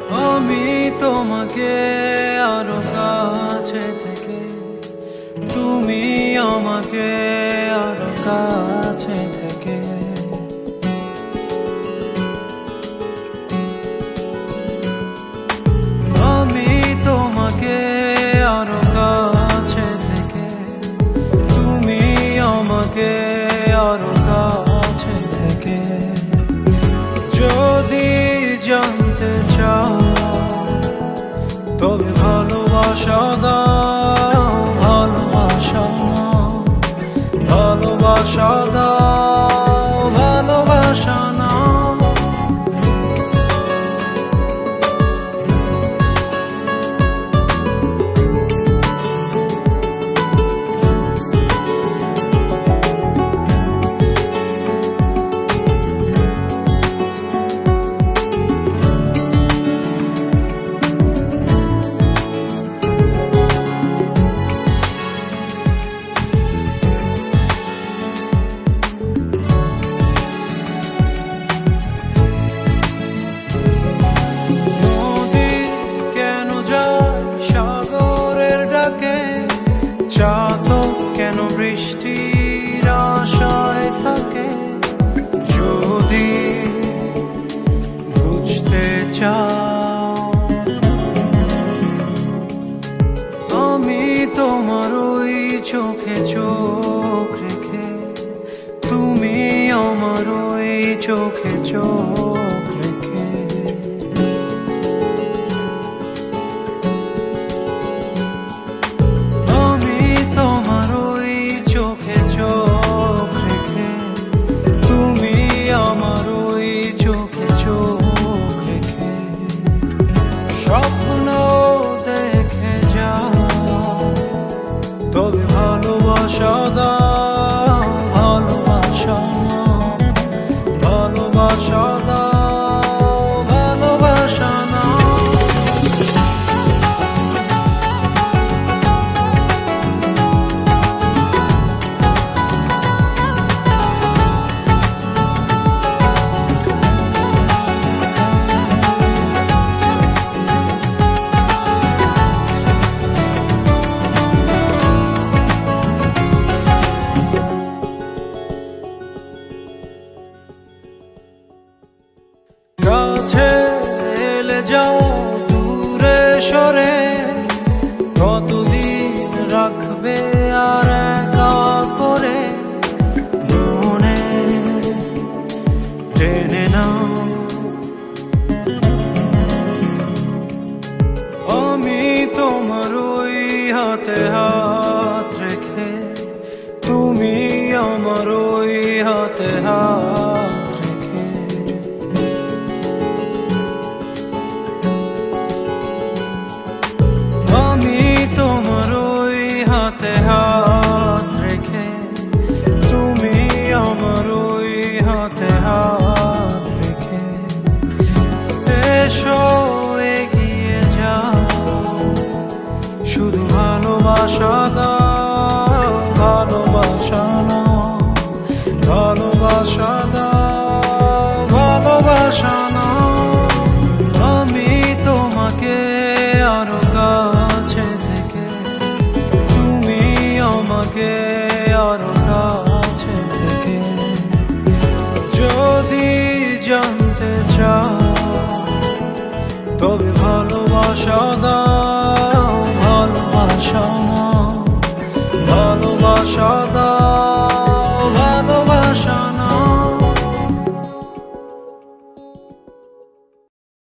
আমি তোমাকে আরো কাছে থেকে, তুমি আমাকে আরো কাছে থেকে। আমি তোমাকে আরো কাছে থেকে, তুমি আমাকে আরো কাছে থেকে। যদি জানতে চাও তবে ভালোবাসা দাও, ভালোবাসা নাও, ভালোবাসা দাও, ভালোবাসা নাও। চাতক কেন বৃষ্টির আশায় থাকে? যদি বুঝতে চাও, আমি তোমার ওই চোখে চোখ রেখে, তুমি আমার ওই চোখে চোখ রেখে। স্বপ্ন দেখে যাও, তবে ভালোবাসা দাও, ভালোবাসা নাও, ভালোবাসা দাও, ভালোবাসা নাও। কাছে এলে যাও, দূরে সরে কতদিন রাখবে আর একা করে? মনে টেনে নাও, আমি তোমার ওই হাতে হাত রেখে, তুমি আমার ওই হাতে হাত রেখে। আমি তোমার ওই হাতে হাত রেখে, তুমি আমার ওই হাতে হাত রেখে। এসো এগিয়ে যাও, শুধু ভালোবাসা দাও, ভালোবাসা নাও, ভালোবাসা দাও, ভালোবাসা নাও। আমি তোমাকে আরো কাছে থেকে, তুমি আমাকে আরো কাছে থেকে। যদি জানতে চাও তবে ভালোবাসা দাও, ভালোবাসা নাও, ভালোবাসা দাও।